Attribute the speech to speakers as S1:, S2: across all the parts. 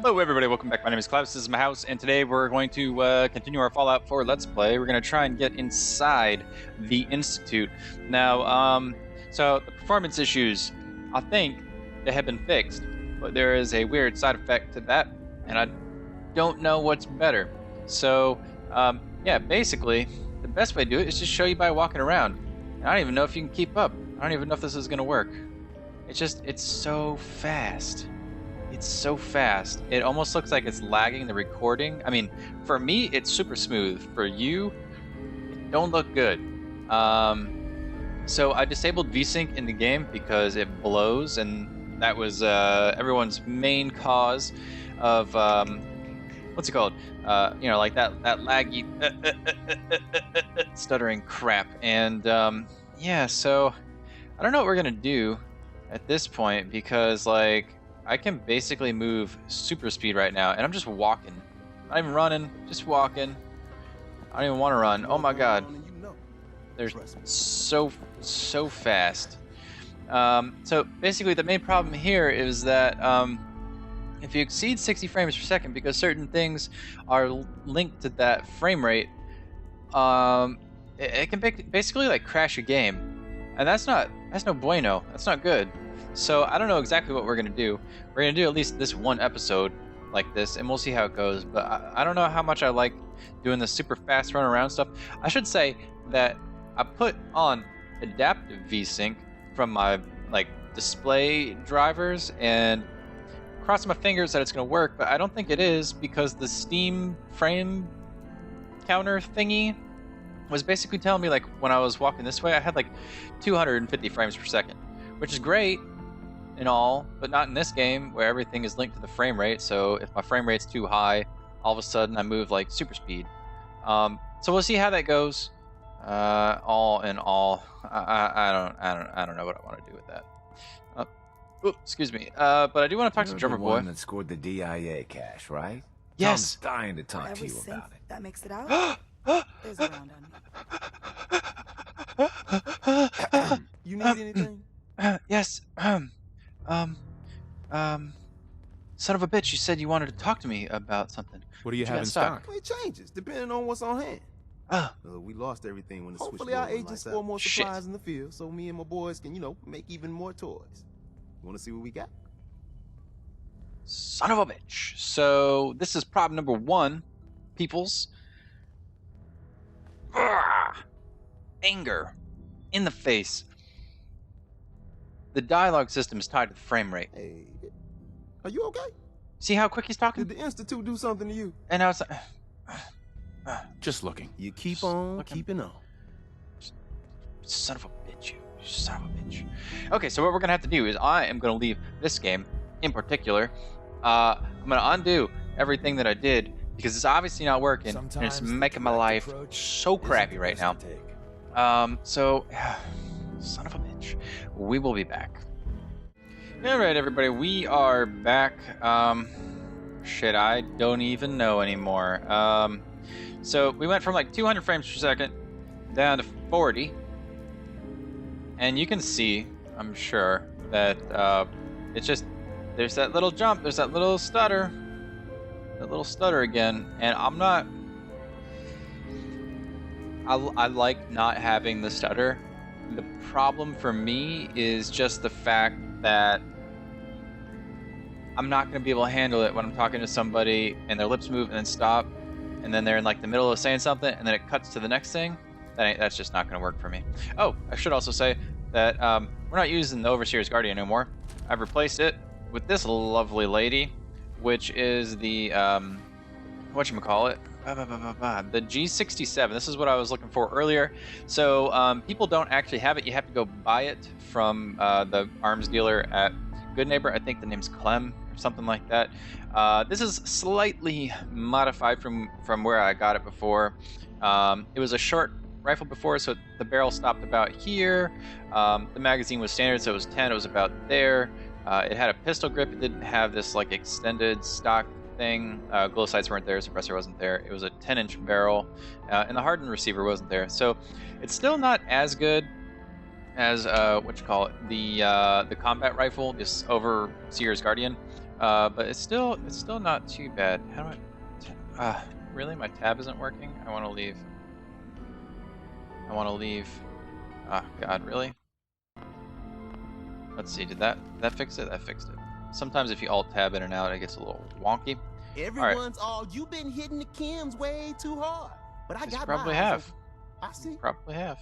S1: Hello everybody, welcome back. My name is Klaus, this is my house, and today we're going to continue our Fallout 4 Let's Play. We're going to try and get inside the Institute. Now, so the performance issues, I think they have been fixed, but there is a weird side effect to that, and I don't know what's better. So, yeah, basically, the best way to do it is just show you by walking around. And I don't even know if you can keep up. I don't even know if this is going to work. It's so fast. It's so fast. It almost looks like it's lagging the recording. I mean, for me, it's super smooth. For you, it don't look good. So I disabled VSync in the game because it blows, and that was everyone's main cause of what's it called? You know, like that laggy stuttering crap. And yeah, so I don't know what we're gonna do at this point because like I can basically move super speed right now, and I'm just walking. Not even running, just walking. I don't even want to run. Oh my god. They're so fast. So basically the main problem here is that if you exceed 60 frames per second, because certain things are linked to that frame rate, it can basically like crash a game. And that's no bueno. That's not good. So I don't know exactly what we're going to do. We're going to do at least this one episode like this, and we'll see how it goes. But I don't know how much I like doing the super fast run around stuff. I should say that I put on adaptive VSync from my like display drivers, and cross my fingers that it's going to work, but I don't think it is because the Steam frame counter thingy was basically telling me like when I was walking this way, I had like 250 frames per second, which is great and all, but not in this game where everything is linked to the frame rate. So if my frame rate's too high, all of a sudden I move like super speed. So we'll see how that goes. All in all, I don't know what I want to do with that. Oh, excuse me. But I do want to talk to Drummer Boy.
S2: One that scored the DIA cash, right?
S1: Yes.
S2: Tom's dying to talk to you about it.
S3: That makes it out. There's a round on you.
S4: You need anything?
S1: Yes. Son of a bitch, you said you wanted to talk to me about something.
S4: What do you
S1: What
S4: have in stock?
S1: stock?
S4: It changes depending on what's on hand. We lost everything when the
S3: Hopefully
S4: switch.
S3: our
S4: Hopefully,
S3: agents
S4: score more
S1: Shit.
S4: supplies in the field, so me and my boys can, make even more toys. You want to see what we got?
S1: Son of a bitch. So this is problem number 1, peoples. Ugh. Anger. In the face. The dialogue system is tied to the frame rate.
S4: Hey, are you okay?
S1: See how quick he's talking?
S4: Did the Institute do something to you?
S1: And now it's like...
S2: Just looking.
S4: You keep on
S1: looking.
S4: keeping on.
S1: Son of a bitch, you son of a bitch. Okay, so what we're gonna have to do is I am gonna leave this game in particular. I'm gonna undo everything that I did because it's obviously not working, and it's making my life so crappy right now. So son of a bitch. We will be back. All right, everybody, we are back. Shit, I don't even know anymore. So we went from like 200 frames per second down to 40. And you can see, I'm sure, that it's just, there's that little jump, there's that little stutter again. And I'm not, I like not having the stutter. The problem for me is just the fact that I'm not going to be able to handle it when I'm talking to somebody and their lips move and then stop, and then they're in like the middle of saying something and then it cuts to the next thing. That's just not going to work for me. Oh, I should also say that we're not using the Overseer's Guardian anymore. I've replaced it with this lovely lady, which is the whatchamacallit, the G67. This is what I was looking for earlier. So people don't actually have it. You have to go buy it from the arms dealer at Good Neighbor. I think the name's Clem or something like that. This is slightly modified from where I got it before. It was a short rifle before, so the barrel stopped about here. The magazine was standard, so it was 10. It was about there. It had a pistol grip. It didn't have this like extended stock thing. Glow sights weren't there, suppressor wasn't there. It was a 10-inch barrel, and the hardened receiver wasn't there. So it's still not as good as the combat rifle, this Overseer's Guardian, But it's still not too bad. How do I? Really, my tab isn't working. I want to leave. Oh God, really? Let's see. Did that fix it? That fixed it. Sometimes if you alt tab in and out, it gets a little wonky.
S4: Everyone's all you've been hitting the chems way too hard. But I
S1: Just
S4: got
S1: probably
S4: my eyes
S1: have.
S4: open. I see.
S1: Probably have.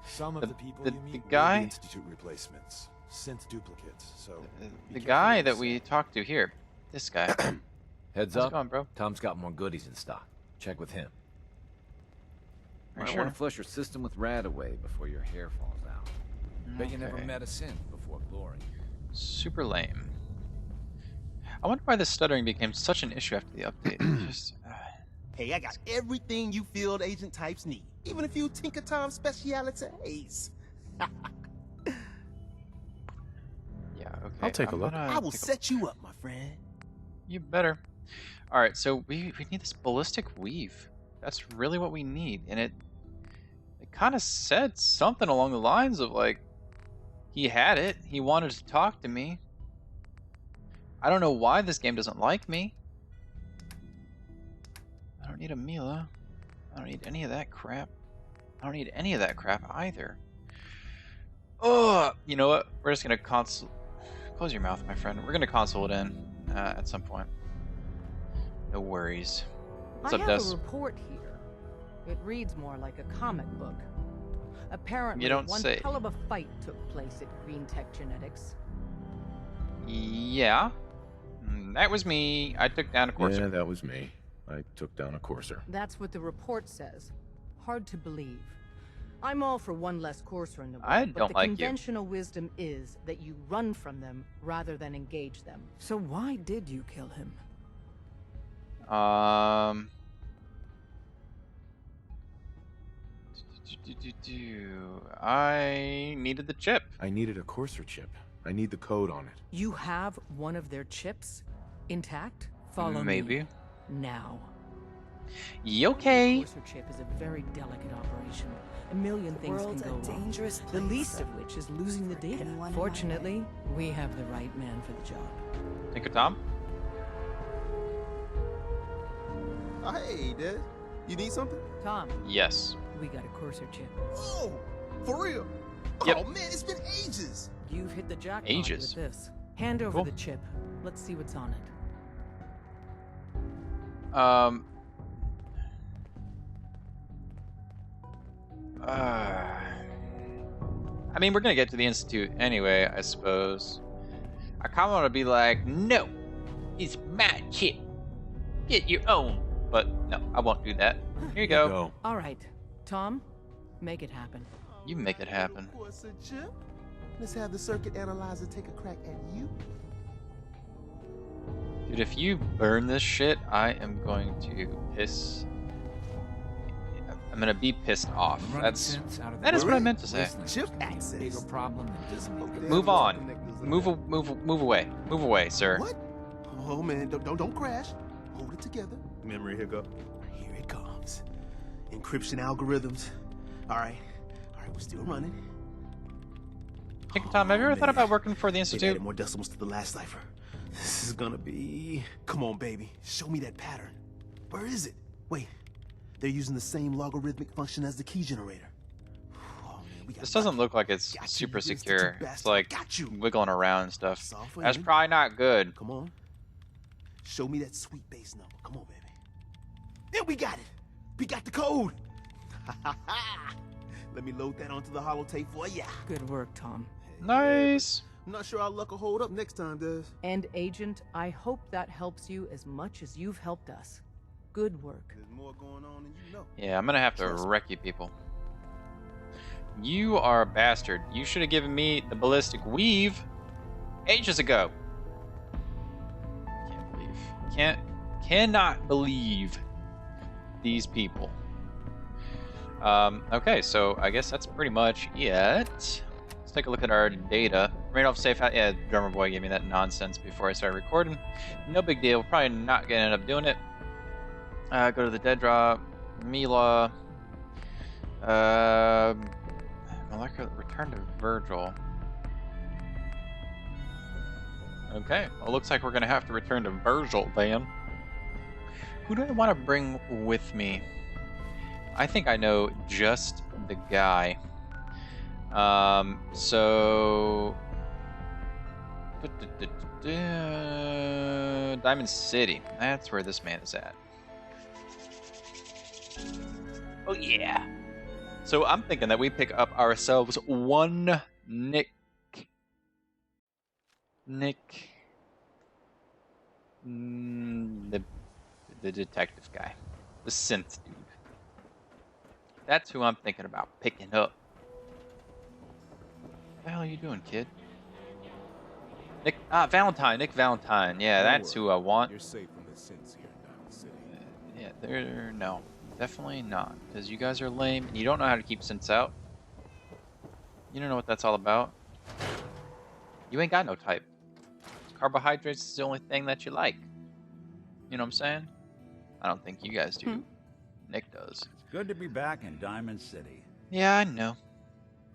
S5: Some of the people
S1: the
S5: you meet will
S1: guy-
S5: be institute replacements, synth duplicates. So
S1: The
S5: be
S1: guy
S5: careful
S1: that
S5: what you
S1: we
S5: say.
S1: talked to here, this guy.
S2: Heads
S1: How's
S2: up.
S1: it going, bro?
S2: Tom's got more goodies in stock. Check with him.
S1: Are you
S2: Might
S1: sure?
S2: want to flush your system with Radaway before your hair falls out. Bet you never
S1: Okay.
S2: met a synth before glory.
S1: Super lame. I wonder why the stuttering became such an issue after the update. Just,
S4: Hey, I got everything you field agent types need. Even a few Tinker Tom specialities.
S1: yeah, okay.
S5: I'll take a
S1: I'm
S5: look.
S1: gonna
S4: I will
S1: take a-
S4: set you up, my friend.
S1: You better. All right, so we need this ballistic weave. That's really what we need, and it kind of said something along the lines of like he had it. He wanted to talk to me. I don't know why this game doesn't like me. I don't need a Mila. I don't need any of that crap. I don't need any of that crap either. Oh, you know what? We're just gonna console. Close your mouth, my friend. We're gonna console it in at some point. No worries. What's
S3: I
S1: up,
S3: have
S1: Des?
S3: a report here. It reads more like a comic book. Apparently,
S1: You don't
S3: one
S1: say.
S3: hell of a fight took place at Green Tech Genetics.
S1: Yeah. That was me. I took down a courser.
S5: Yeah, that was me. I took down a courser.
S3: That's what the report says. Hard to believe. I'm all for one less courser in the world,
S1: I
S3: but
S1: don't
S3: the
S1: like you.
S3: conventional wisdom is that you run from them rather than engage them. So why did you kill him?
S1: I needed the chip.
S5: I needed a courser chip. I need the code on it.
S3: You have one of their chips intact? Follow
S1: Maybe.
S3: me now.
S1: Okay.
S3: Courser chip is a very delicate operation. A million things can
S6: world's
S3: go
S6: a
S3: wrong.
S6: dangerous
S3: The
S6: place
S3: least of which is losing the data.
S6: anyone in my
S3: Fortunately, we have the right man for the job.
S1: Think of Tom?
S4: Hey, Des. You need something?
S3: Tom,
S1: Yes.
S3: we got a courser chip.
S4: Oh, for real?
S1: Yep.
S4: Oh man, it's been ages.
S3: You've hit the jackpot
S1: Ages.
S3: with this. Hand over
S1: Cool.
S3: the chip. Let's see what's on it.
S1: I mean, we're gonna get to the Institute anyway, I suppose. I kind of want to be like, no, it's my chip. Get your own. But no, I won't do that. Here you go.
S3: All right, Tom, make it happen.
S1: You make it happen.
S4: Courser chip. Let's have the circuit analyzer take a crack at you.
S1: Dude, if you burn this shit, I am going to piss. I'm gonna be pissed off. That is what I meant to say.
S4: Chip access.
S2: Bigger problem than Disney.
S1: Move on. Move away. Move away, sir.
S4: What? Oh man, don't crash. Hold it together. Memory hiccup. Here it comes. Encryption algorithms. All right, we're still running.
S1: Think, Tom, have you ever thought about working for the
S4: They
S1: Institute?
S4: added more decimals to the last cipher. This is gonna be. Come on, baby. Show me that pattern. Where is it? Wait. They're using the same logarithmic function as the key generator. Oh, man, we got
S1: This doesn't
S4: lucky.
S1: look like it's
S4: Got you,
S1: super
S4: you
S1: secure.
S4: institute
S1: It's
S4: bastard.
S1: like
S4: Got you.
S1: wiggling around and stuff.
S4: Software
S1: That's
S4: in.
S1: probably not good.
S4: Come on. Show me that sweet base number. Come on, baby. There, we got it. We got the code. Let me load that onto the holotape for ya.
S3: Good work, Tom.
S1: Nice.
S4: I'm not sure our luck will hold up next time, Des.
S3: And Agent, I hope that helps you as much as you've helped us. Good work.
S4: There's more going on than you know.
S1: Yeah, I'm gonna have to
S4: Trust me.
S1: wreck you people. You are a bastard. You should have given me the ballistic weave ages ago. Cannot believe these people. Okay, so I guess that's pretty much it. Let's take a look at our data. Randolph safe house. Yeah, drummer boy gave me that nonsense before I started recording. No big deal. Probably not gonna end up doing it. Go to the dead drop. Mila. Molecular return to Virgil. Okay, well, looks like we're gonna have to return to Virgil then. Who do I want to bring with me? I think I know just the guy. So... Diamond City. That's where this man is at. Oh yeah. So I'm thinking that we pick up ourselves one Nick. The detective guy. The synth dude. That's who I'm thinking about picking up. What the hell are you doing, kid? Nick Valentine. Nick Valentine. Yeah, that's who I want.
S5: You're safe from the sins here in Diamond City.
S1: Yeah, no. Definitely not. Because you guys are lame and you don't know how to keep synths out. You don't know what that's all about. You ain't got no type. Carbohydrates is the only thing that you like. You know what I'm saying? I don't think you guys do. Nick does.
S6: It's good to be back in Diamond City.
S1: Yeah, I know.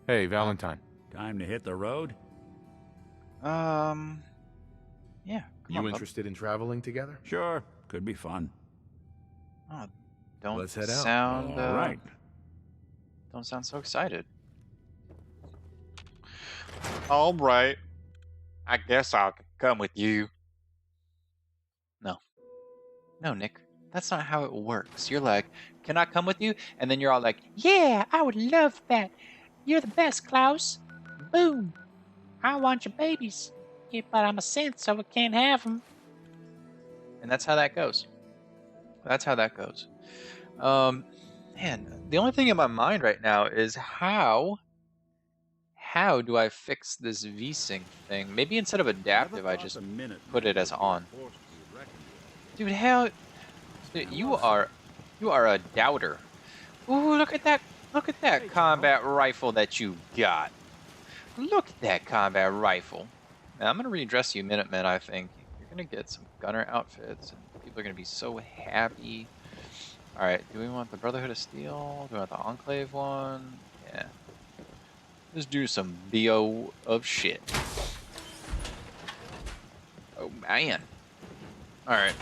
S5: Hey, Valentine.
S6: Time to hit the road?
S1: Yeah. Come
S5: You
S1: on,
S5: interested in traveling together?
S6: Sure, could be fun.
S1: bub. Oh, don't
S5: Let's head out.
S1: sound.
S6: All right.
S1: Don't sound so excited. All right. I guess I'll come with you. No, Nick. That's not how it works. You're like, can I come with you? And then you're all like, yeah, I would love that. You're the best, Klaus. Boom. I want your babies. Yeah, but I'm a synth, so I can't have them. And that's how that goes. That's how that goes. Man, the only thing in my mind right now is how do I fix this VSync thing? Maybe instead of adaptive, I just put it as on. Dude, dude, you are a doubter. Ooh, look at that combat rifle that you got. Look at that combat rifle. Now, I'm gonna redress you, Minutemen. I think you're gonna get some gunner outfits, and people are gonna be so happy. All right, do we want the Brotherhood of Steel? Do we want the Enclave one? Yeah. Let's do some BO of shit. Oh man. All right.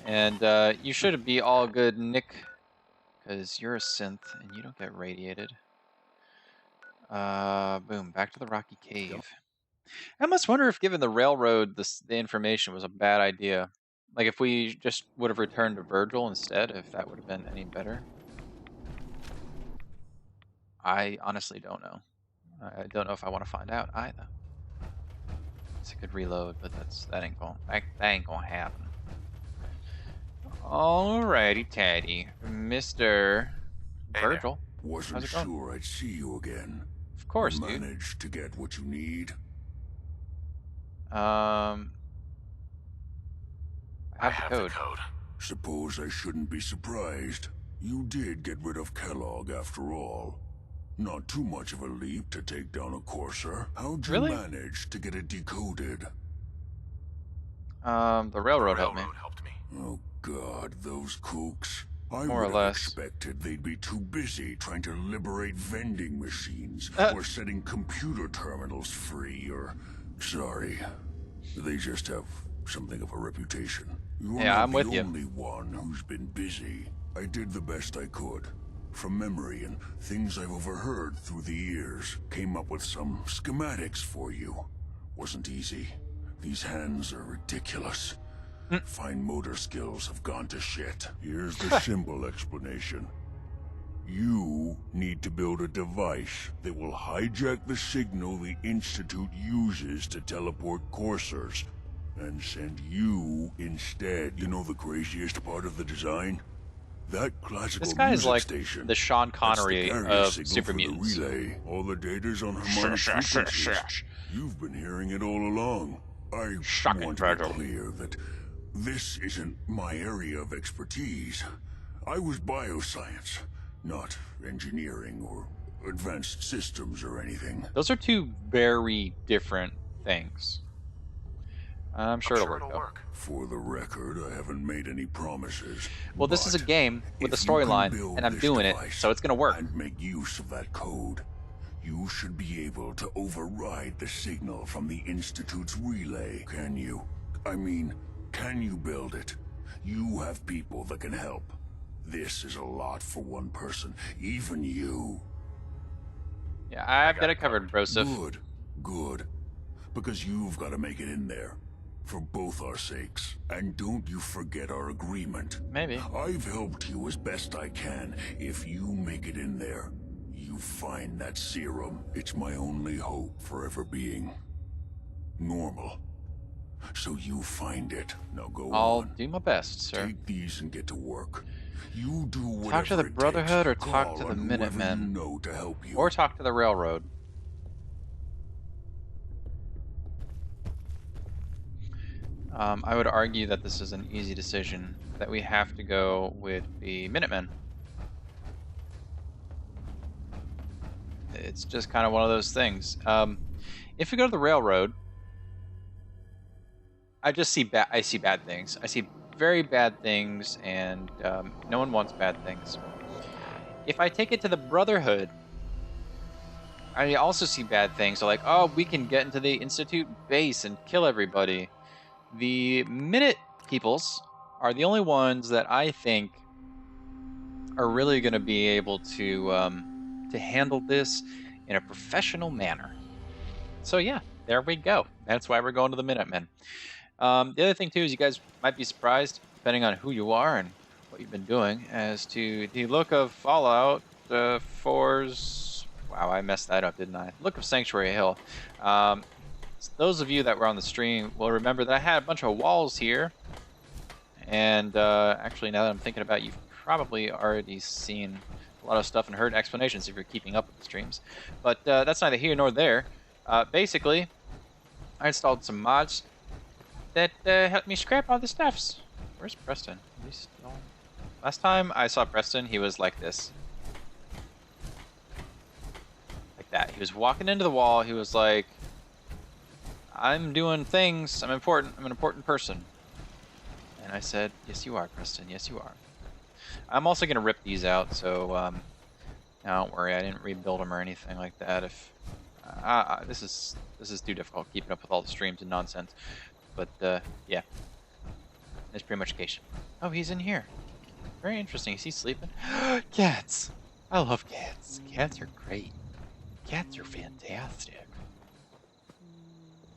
S1: And you should be all good, Nick, because you're a synth and you don't get radiated. Boom, back to the rocky cave. I must wonder if given the railroad, the information was a bad idea. Like if we just would have returned to Virgil instead, if that would have been any better. I honestly don't know. I don't know if I want to find out either. I could reload, but that ain't gonna happen. Alrighty, Teddy, Mr. Virgil.
S7: Wasn't sure I'd see you again.
S1: Of course,
S7: you
S1: dude.
S7: Managed to get what you need.
S1: I have the code.
S7: Suppose I shouldn't be surprised. You did get rid of Kellogg after all. Not too much of a leap to take down a courser. How'd you manage to get it decoded?
S1: The railroad helped me.
S7: Oh God, those kooks. I
S1: More or
S7: would have
S1: less.
S7: expected they'd be too busy trying to liberate vending machines or setting computer terminals free or... Sorry. They just have something of a reputation. You're
S1: I'm with
S7: not
S1: you.
S7: the only one who's been busy. I did the best I could. From memory and things I've overheard through the years, came up with some schematics for you. Wasn't easy. These hands are ridiculous. Fine motor skills have gone to shit. Here's the simple explanation. You need to build a device that will hijack the signal the Institute uses to teleport coursers, and send you instead. You know the craziest part of the design? That classical
S1: This guy is
S7: music
S1: like
S7: station.
S1: the Sean
S7: That's
S1: Connery
S7: the carrier
S1: of
S7: signal
S1: Super
S7: for the
S1: Mutants.
S7: relay. All the data's on harmonic frequencies. You've been hearing it all along. I want to be clear that this isn't my area of expertise. I was bioscience, not engineering or advanced systems or anything.
S1: Those are two very different things. I'm sure it'll work, though.
S7: For the record, I haven't made any promises.
S1: Well, this is a
S7: but
S1: game with a
S7: if you can
S1: storyline,
S7: build
S1: and I'm
S7: this
S1: doing it,
S7: device
S1: so it's gonna work.
S7: And make use of that code. You should be able to override the signal from the Institute's relay, can you? I mean, can you build it? You have people that can help. This is a lot for one person, even you.
S1: Yeah, I've got it covered, Broseph.
S7: Good, good. Because you've got to make it in there. For both our sakes. And don't you forget our agreement.
S1: Maybe.
S7: I've helped you as best I can. If you make it in there, you find that serum. It's my only hope for ever being normal. So you find it. Now go on.
S1: I'll do my best, sir.
S7: Take these and get to work. You do whatever
S1: Talk to the
S7: it
S1: Brotherhood
S7: takes.
S1: or talk
S7: Call
S1: to the
S7: on whoever
S1: Minutemen.
S7: you know to help you.
S1: Or talk to the Railroad. I would argue that this is an easy decision, that we have to go with the Minutemen. It's just kind of one of those things. If we go to the Railroad, I see bad things. I see very bad things, and no one wants bad things. If I take it to the Brotherhood, I also see bad things. So like, oh, we can get into the Institute base and kill everybody. The Minute peoples are the only ones that I think are really going to be able to handle this in a professional manner. So yeah, there we go. That's why we're going to the Minutemen. The other thing too is you guys might be surprised, depending on who you are and what you've been doing, as to the look of Fallout 4's. Wow, I messed that up, didn't I? Look of Sanctuary Hill. Those of you that were on the stream will remember that I had a bunch of walls here. And actually, now that I'm thinking about it, you've probably already seen a lot of stuff and heard explanations if you're keeping up with the streams. But that's neither here nor there. Basically, I installed some mods that helped me scrap all the stuffs. Where's Preston? Last time I saw Preston, he was like this. Like that. He was walking into the wall. He was like, I'm doing things. I'm important. I'm an important person. And I said, yes, you are, Preston. Yes, you are. I'm also going to rip these out, so don't worry. I didn't rebuild them or anything like that. If this is too difficult keeping up with all the streams and nonsense. But yeah, that's pretty much the case. Oh, he's in here. Very interesting. Is he sleeping? Cats. I love cats. Cats are great. Cats are fantastic.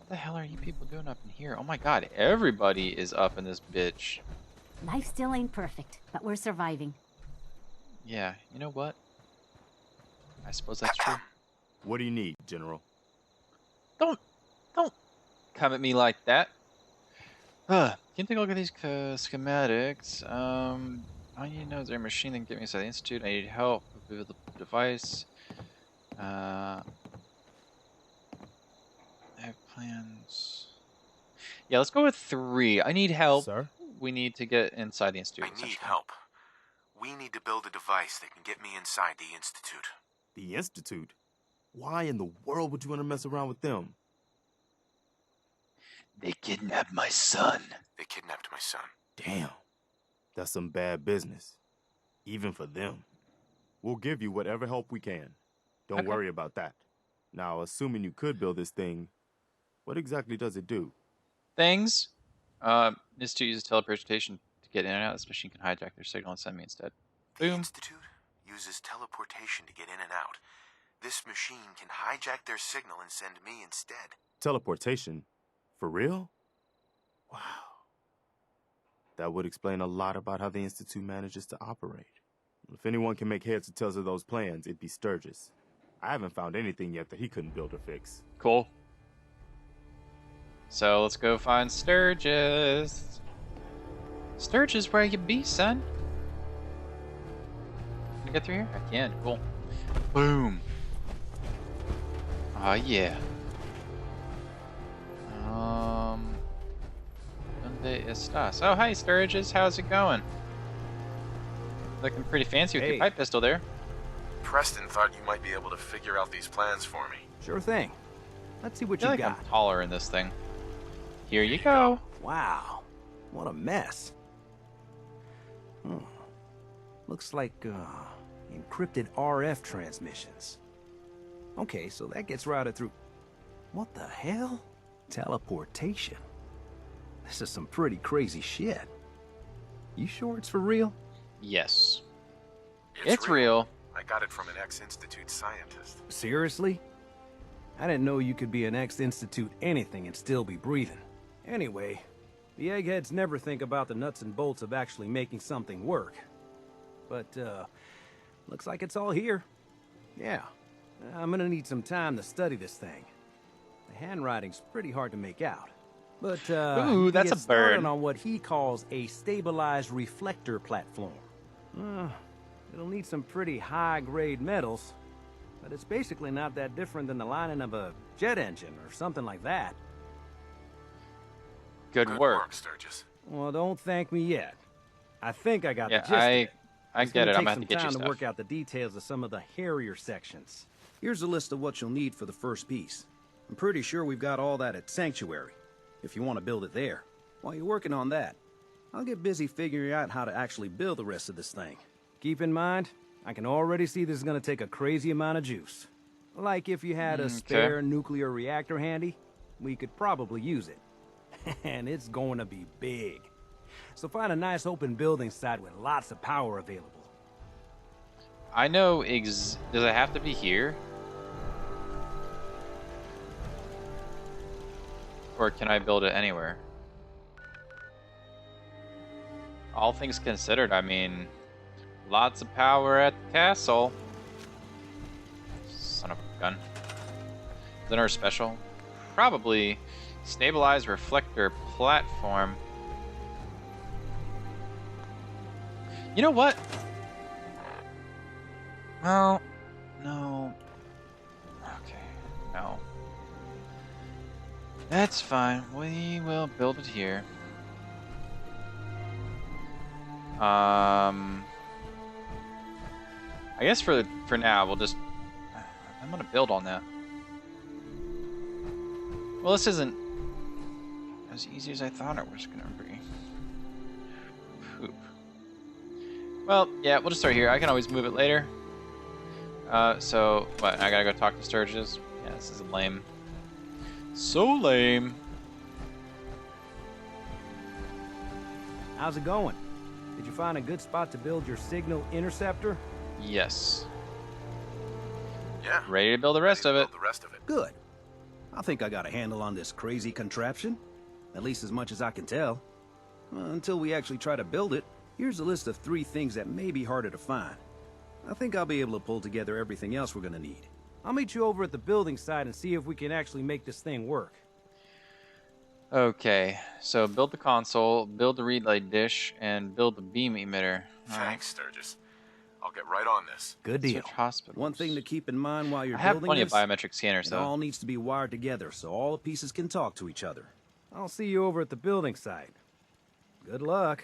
S1: What the hell are you people doing up in here? Oh my god, everybody is up in this bitch.
S8: Life still ain't perfect, but we're surviving.
S1: Yeah, you know what? I suppose that's true.
S5: What do you need, General?
S1: Don't come at me like that. Can you take a look at these schematics? I need to know is there a machine that can get me inside the Institute? I need help with the device. I have plans. Yeah, let's go with 3. I need help.
S5: Sir?
S1: We need to get inside the Institute.
S9: I need help. We need to build a device that can get me inside the Institute.
S5: The Institute? Why in the world would you want to mess around with them?
S1: They kidnapped my son.
S9: They kidnapped my son.
S5: Damn. That's some bad business. Even for them. We'll give you whatever help we can. Don't worry about that. Now, assuming you could build this thing, what exactly does it do?
S1: Things. Institute uses teleportation to get in and out. This machine can hijack their signal and send me instead.
S9: The
S1: Boom.
S9: Institute uses teleportation to get in and out. This machine can hijack their signal and send me instead.
S5: Teleportation? For real? Wow. That would explain a lot about how the Institute manages to operate. If anyone can make heads or tails of those plans, it'd be Sturges. I haven't found anything yet that he couldn't build or fix.
S1: Cool. So let's go find Sturges. Sturges, where you be, son? Can I get through here? I can. Cool. Boom. Oh yeah. ¿Dónde estás? Oh, hi, Sturges. How's it going? Looking pretty fancy with your pipe pistol there.
S9: Preston thought you might be able to figure out these plans for me.
S2: Sure thing. Let's see what
S1: I
S2: you
S1: feel like
S2: got.
S1: I'm taller in this thing. Here you go.
S2: Wow. What a mess. Looks like encrypted RF transmissions.
S10: Okay, so that gets routed through... What the hell? Teleportation. This is some pretty crazy shit. You sure it's for real?
S1: Yes. It's real.
S9: I got it from an ex-Institute scientist.
S10: Seriously? I didn't know you could be an ex-Institute anything and still be breathing. Anyway, the eggheads never think about the nuts and bolts of actually making something work. But, looks like it's all here. Yeah, I'm gonna need some time to study this thing. The handwriting's pretty hard to make out. But,
S1: ooh, that's a bird.
S10: On what he calls a stabilized reflector platform. It'll need some pretty high-grade metals, but it's basically not that different than the lining of a jet engine or something like that.
S1: Good work.
S9: Sturges.
S10: Well, don't thank me yet. I think I got the gist of
S1: I
S10: it.
S1: get it. I'm gonna have to
S10: Take
S1: get
S10: some
S1: you
S10: time to work
S1: stuff.
S10: out the details of some of the hairier sections. Here's a list of what you'll need for the first piece. I'm pretty sure we've got all that at Sanctuary, if you want to build it there. While you're working on that, I'll get busy figuring out how to actually build the rest of this thing. Keep in mind, I can already see this is going to take a crazy amount of juice. Like if you had a spare nuclear reactor handy, we could probably use it. And it's going to be big. So find a nice open building site with lots of power available.
S1: I know does it have to be here? Or can I build it anywhere? All things considered, I mean, lots of power at the castle. Son of a gun. Then our special? Probably stabilized reflector platform. You know what? Well, no. Okay, no. That's fine. We will build it here. I guess for now we'll just. I'm gonna build on that. Well, this isn't as easy as I thought it was gonna be. Poop. Well, yeah, we'll just start here. I can always move it later. So what? I gotta go talk to Sturges. Yeah, this is lame. So lame.
S10: How's it going? Did you find a good spot to build your signal interceptor?
S1: Yes.
S9: Yeah.
S1: Ready to build the rest of it.
S10: Good. I think I got a handle on this crazy contraption. At least as much as I can tell. Until we actually try to build it, here's a list of 3 things that may be harder to find. I think I'll be able to pull together everything else we're gonna need. I'll meet you over at the building site and see if we can actually make this thing work.
S1: Okay, so build the console, build the relay dish, and build the beam emitter.
S9: Thanks, Sturges. I'll get right on this.
S10: Good deal.
S1: Switch hospitals.
S10: One thing to keep in mind while you're
S1: I have
S10: building
S1: plenty
S10: this,
S1: of biometric scanners,
S10: it
S1: though.
S10: all needs to be wired together so all the pieces can talk to each other. I'll see you over at the building site. Good luck.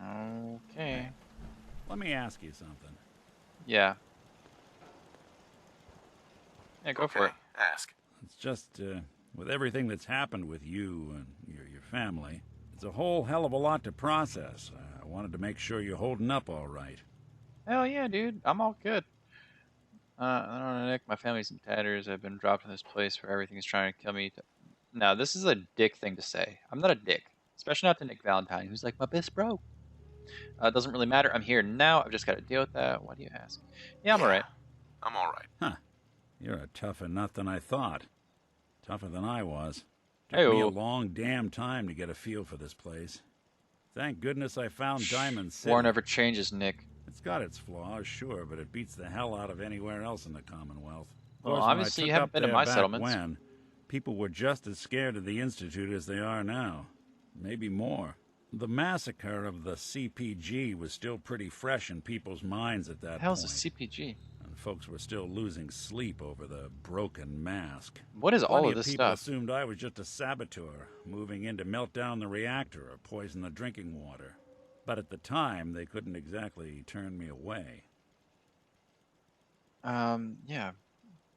S1: Okay.
S6: Let me ask you something.
S1: Yeah. Yeah, go for it.
S9: Ask.
S6: It's just, with everything that's happened with you and your family, it's a whole hell of a lot to process. I wanted to make sure you're holding up all right.
S1: Hell yeah, dude. I'm all good. I don't know, Nick. My family's in tatters. I've been dropped in this place where everything's trying to kill me. Now, this is a dick thing to say. I'm not a dick. Especially not to Nick Valentine, who's like my best bro. It doesn't really matter. I'm here now. I've just got to deal with that. Why do you ask? Yeah, I'm alright.
S9: I'm alright.
S6: Huh. You're a tougher nut than I thought. Tougher than I was. Took
S1: Hey-o.
S6: me a long damn time to get a feel for this place. Thank goodness I found Diamond City.
S1: War never changes, Nick.
S6: It's got its flaws, sure, but it beats the hell out of anywhere else in the Commonwealth. Of
S1: Well,
S6: course, when I
S1: obviously you
S6: took
S1: haven't
S6: up
S1: been to
S6: there
S1: my
S6: back
S1: settlements.
S6: When, people were just as scared of the Institute as they are now. Maybe more. The massacre of the CPG was still pretty fresh in people's minds at that
S1: The hell's
S6: point.
S1: a CPG?
S6: And folks were still losing sleep over the broken mask.
S1: What is all
S6: Plenty
S1: of this
S6: people
S1: stuff?
S6: assumed I was just a saboteur, moving in to melt down the reactor or poison the drinking water. But at the time, they couldn't exactly turn me away.
S1: Yeah.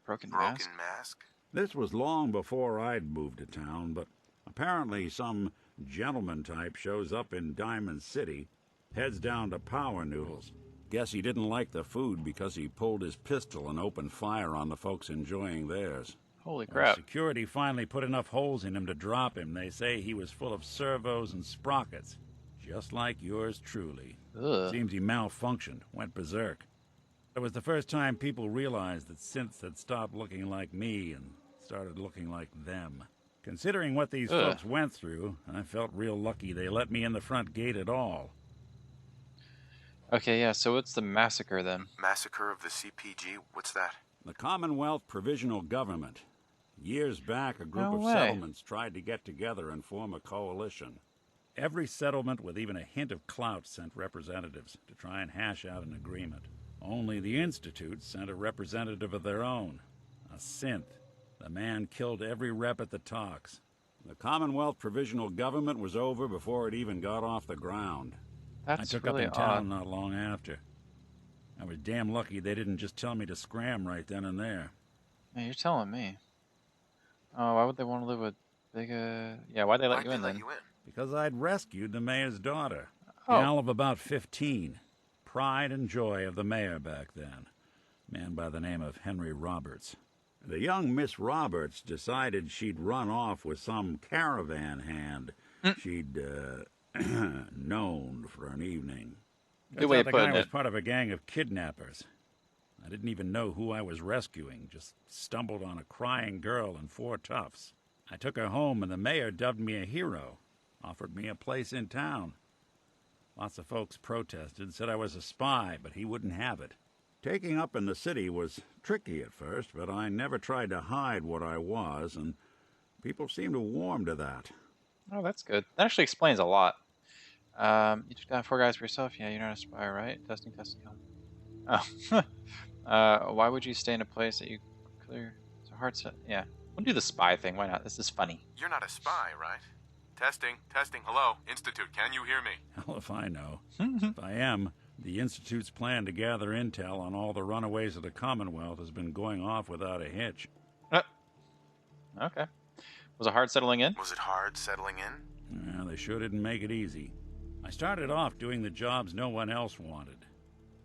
S1: Broken mask?
S9: Mask?
S6: This was long before I'd moved to town, but apparently some gentleman type shows up in Diamond City, heads down to Power Noodles, Guess he didn't like the food because he pulled his pistol and opened fire on the folks enjoying theirs.
S1: Holy
S6: When
S1: crap.
S6: security finally put enough holes in him to drop him, they say he was full of servos and sprockets, just like yours truly.
S1: Ugh.
S6: Seems he malfunctioned, went berserk. It was the first time people realized that synths had stopped looking like me and started looking like them. Considering what these folks went through, I felt real lucky they let me in the front gate at all.
S1: Okay, yeah, so what's the massacre then?
S9: Massacre of the CPG? What's that?
S6: The Commonwealth Provisional Government. Years back, a group
S1: No
S6: of
S1: way.
S6: settlements tried to get together and form a coalition. Every settlement with even a hint of clout sent representatives to try and hash out an agreement. Only the Institute sent a representative of their own, a synth. The man killed every rep at the talks. The Commonwealth Provisional Government was over before it even got off the ground.
S1: That's
S6: I took
S1: really
S6: up in town
S1: odd.
S6: not long after. I was damn lucky they didn't just tell me to scram right then and there.
S1: Man, you're telling me. Oh, why would they want to live with big, yeah, why'd they let
S9: Why'd
S1: you
S9: they
S1: in
S9: let
S1: then?
S9: you in?
S6: Because I'd rescued the mayor's daughter.
S1: Oh.
S6: Gal of about 15. Pride and joy of the mayor back then. Man by the name of Henry Roberts. The young Miss Roberts decided she'd run off with some caravan hand she'd, known for an evening.
S1: Good way of
S6: the guy
S1: putting
S6: was
S1: it.
S6: part of a gang of kidnappers. I didn't even know who I was rescuing, just stumbled on a crying girl and 4 toughs. I took her home and the mayor dubbed me a hero, offered me a place in town. Lots of folks protested, said I was a spy, but he wouldn't have it. Taking up in the city was tricky at first, but I never tried to hide what I was, and people seemed to warm to that.
S1: Oh, that's good. That actually explains a lot. You took down 4 guys for yourself? Yeah, you're not a spy, right? Testing, kill. Oh. Why would you stay in a place that you clear? It's a hard set. Yeah. We'll do the spy thing. Why not? This is funny.
S9: You're not a spy, right? Testing, testing. Hello, Institute, can you hear me?
S6: Hell if I know. If I am, the Institute's plan to gather intel on all the runaways of the Commonwealth has been going off without a hitch.
S1: Okay. Was it hard settling in?
S9: Was it hard settling in?
S6: Yeah, they sure didn't make it easy. I started off doing the jobs no one else wanted.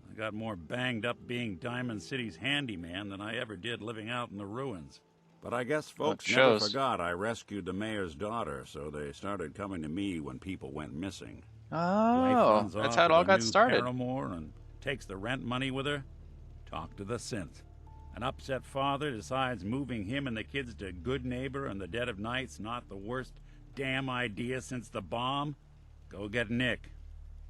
S6: I got more banged up being Diamond City's handyman than I ever did living out in the ruins. But I guess folks never forgot I rescued the mayor's daughter, so they started coming to me when people went missing.
S1: Oh, that's how it all got started.
S6: Paramour and takes the rent money with her. Talk to the synth. An upset father decides moving him and the kids to Good Neighbor in the dead of night's not the worst damn idea since the bomb. Go get Nick.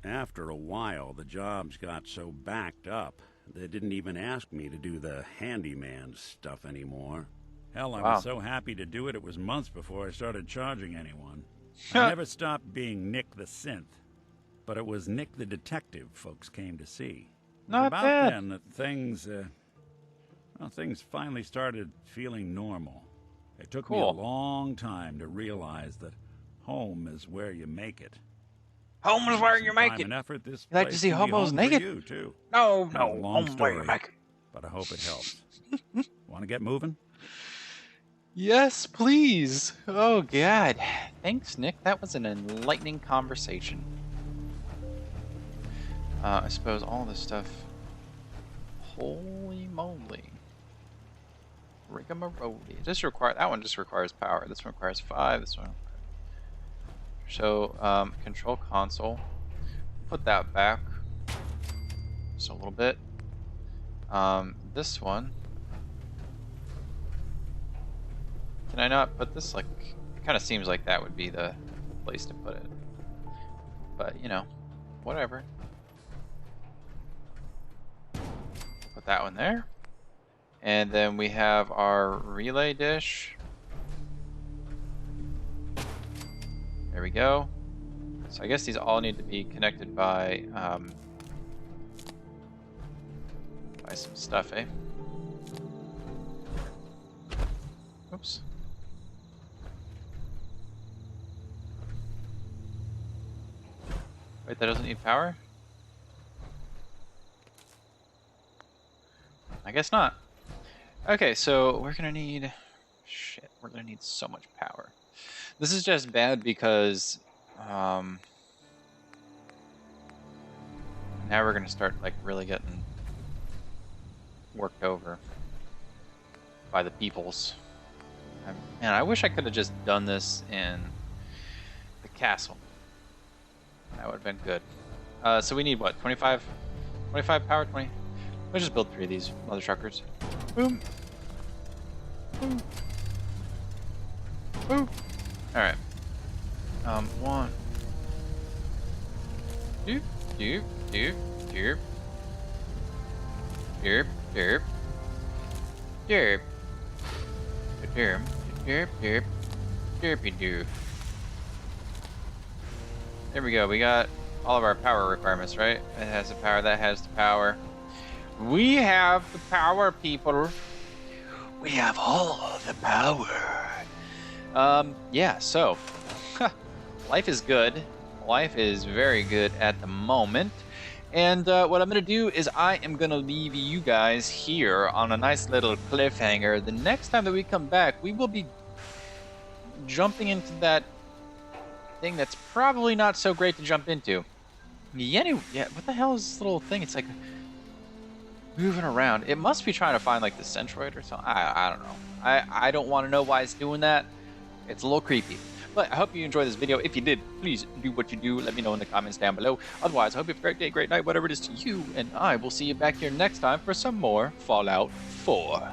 S6: After a while, the jobs got so backed up, they didn't even ask me to do the handyman stuff anymore. Hell, I was so happy to do it, it was months before I started charging anyone. I never stopped being Nick the Synth, but it was Nick the Detective folks came to see.
S1: Not
S6: about
S1: bad.
S6: then that things finally started feeling normal. It took me a long time to realize that home is where you make it.
S1: Home is where you make it.
S6: Effort, this
S1: You like to see hobos naked?
S6: You too.
S1: No,
S6: Long
S1: home where you
S6: story,
S1: make it.
S6: but I hope it helps. Want to get moving?
S1: Yes, please. Oh, God. Thanks, Nick. That was an enlightening conversation. I suppose all this stuff... Holy moly. Rigmarole. That one just requires power. This one requires 5. This one... So, control console. Put that back. Just a little bit. This one... Can I not put this, like, it kind of seems like that would be the place to put it. But, you know, whatever. Put that one there. And then we have our relay dish. There we go. So I guess these all need to be connected by some stuff, eh? Oops. Wait, that doesn't need power? I guess not. Okay, so we're gonna need... Shit, we're gonna need so much power. This is just bad because... Now we're gonna start like really getting worked over by the peoples. Man, I wish I could have just done this in the castle. That would have been good. So we need what? 25 power? 20? Let's just build 3 of these mother truckers. Boom. Boom. Boom. Alright. 1. Doop, doop, doop, doop. Derp, derp. Derp. Derp, derp, derp. Derpy doo. There we go. We got all of our power requirements, right? That has the power. That has the power. We have the power, people. We have all the power. Yeah, so life is good. Life is very good at the moment. And what I'm going to do is I am going to leave you guys here on a nice little cliffhanger. The next time that we come back, we will be jumping into that thing that's probably not so great to jump into. Yeah, what the hell is this little thing? It's like moving around. It must be trying to find like the centroid or something. I don't know. I don't want to know why it's doing that. It's a little creepy. But I hope you enjoyed this video. If you did, please do what you do. Let me know in the comments down below. Otherwise, I hope you have a great day, great night, whatever it is to you. And I will see you back here next time for some more Fallout 4.